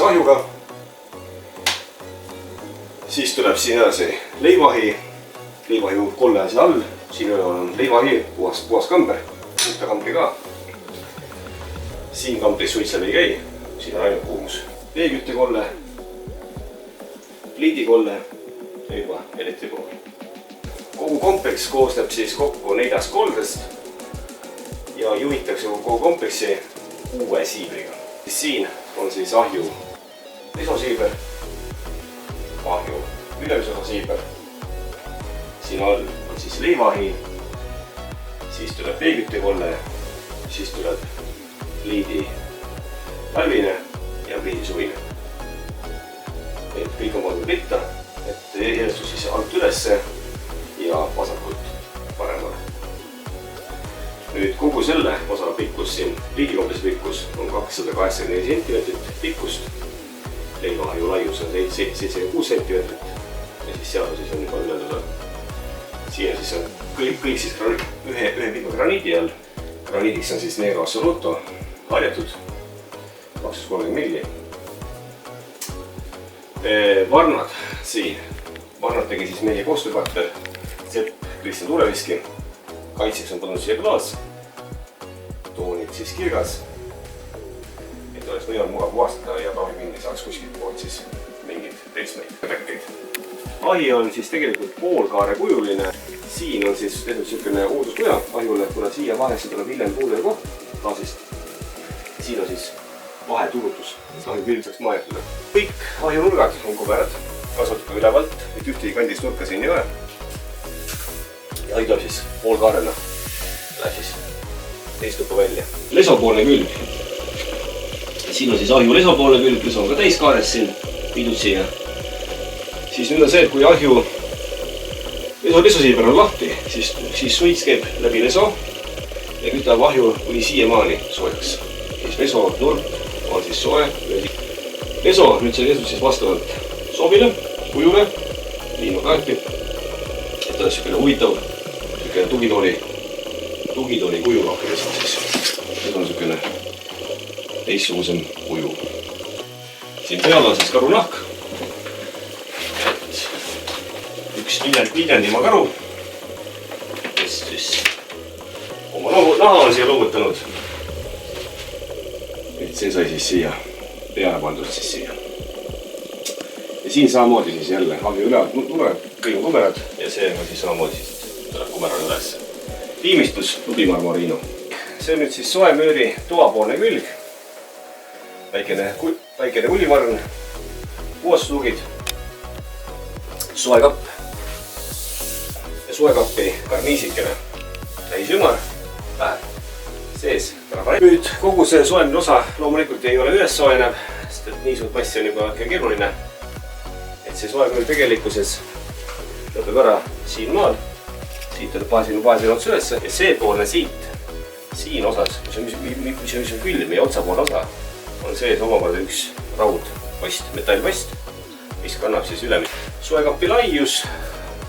ahjuga. Siis tuleb siin edasi leivahi. Leivahi kolle on siin all. Siin on leivahi, puhas kamber. Puhta kambri ka. Siin kambris suitsev ei käi. Siin on ainult kuumus. Veeküttekolle. Pliidikolle. Juba elektripool. Kogu kompleks koosneb siis kokku 4 koldest. Ja juhitakse kogu kompleksi 6 siibriga. Siin on siis ahju lisosiiber. Ahju ülemisosa siiber. Siin all on siis leivahi. Siis tuleb veeküttekolle. Siis tuleb pliidi talvine ja pliidi suvine. Et kõik on pandud pitta, et eelstus siis alt ülesse ja vasakult paremale. Nüüd kogu selle osa pikkus siin, pliidikompleksi pikkus on 284 cm pikkust. Leivaahju laius on 76 cm ja siis seal siis on juba ülendada. Siin siis on kõik siis ühe pikma graniidi all. Graniidiks on siis Negro Assoluto harjatud 230 milli. Varnad siin. Varnad tegi siis meie koostööpartner Sepp Kristjan Tuleviski. Kaitseks on pandud siia klaas. Toonid siis kirgas. Et oleks mugav puhastada ja prahvipind ei saaks kuskilt poolt siis mingid teismeid. Ahi on siis tegelikult poolkaarekujuline. Siin on siis selline uuduskuja ahjule, kuna siia vahesse tuleb hiljem puudele koht klaasist. Siin on siis vaheturutus, et ahju külm saaks maajatada. Kõik ahjunurgad on koberad, kasvatud ka ülevalt, et ühtegi kandist nurka siin ei ole. Ja ahi tuleb siis poolkaarena, läheb siis teist lõppu välja. Lesopoolne külg. Siin on siis ahju lesopoolne külg, leso on ka täiskaares siin, viidud siia. Siis nüüd on see, et kui ahju lesosiiber on lahti, siis suits käib läbi leso ja kütab ahju kuni siiamaani soojaks. Siis leso nurk on siis soe. Leso, nüüd see leso siis vastavalt sobile, kujule, liima kaeti. Et on selline huvitav, selline tugitooli kuju rohkem leso siis. Leso on selline teistsugusem kuju. Siin peal on siis karunahk. Üks Viljandimaa karu, kes siis oma naha on siia loovutanud. Et see sai siis siia peale pandud siis siia. Ja siin samamoodi siis jälle ahju üle tuleb, kõik on kumerad ja see on siis samamoodi siis tuleb kumerad üles. Tiimistus Lubimarmoriino. See on nüüd siis soemööri toapoolne külg. Väikene ulivarn, puhastustugid, soekapp. Soekappi karniisikene, täis ümar, päev sees. Nüüd kogu see soemine osa loomulikult ei ole üles soojenev, sest et nii suurt massi on juba keeruline. Et see soemine tegelikkuses lõpeb ära siin maal. Siit tuleb baasine ots üles ja see poolne siit, siin osas, mis on külm ja otsapoolne osa, on sees omakorda üks raudpast, metallpast, mis kannab siis üle. Soekapi laius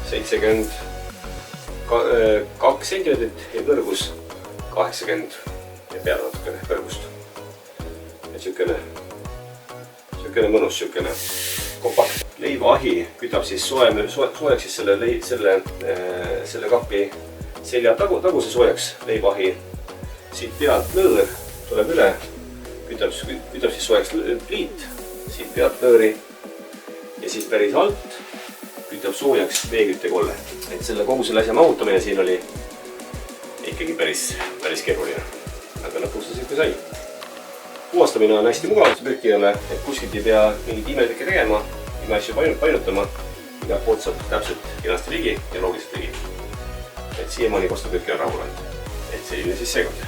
72 cm ja kõrgus 80 ja peale natukene kõrgust. Et sükene mõnus, sükene kompakt. Leivaahi kütab siis soojaks siis selle kapi selja taguse soojaks leivaahi. Siit pealt lõõr tuleb üle, kütab siis soojaks pliit, siit pealt lõõri ja siis päris alt kütab soojaks veeküttekolle. Et kogu selle asja mahutamine siin oli ikkagi päris keeruline. Aga lõpuks see siuke sai. Puhastamine on hästi mugav pürkijale, et kuskilt ei pea mingit imetlikke tegema, asju painutama. Iga poolt saab täpselt kenasti ligi ja loogiliselt ligi. Et siiamaani kostupürki on rahul olnud. Et selline siis seekord.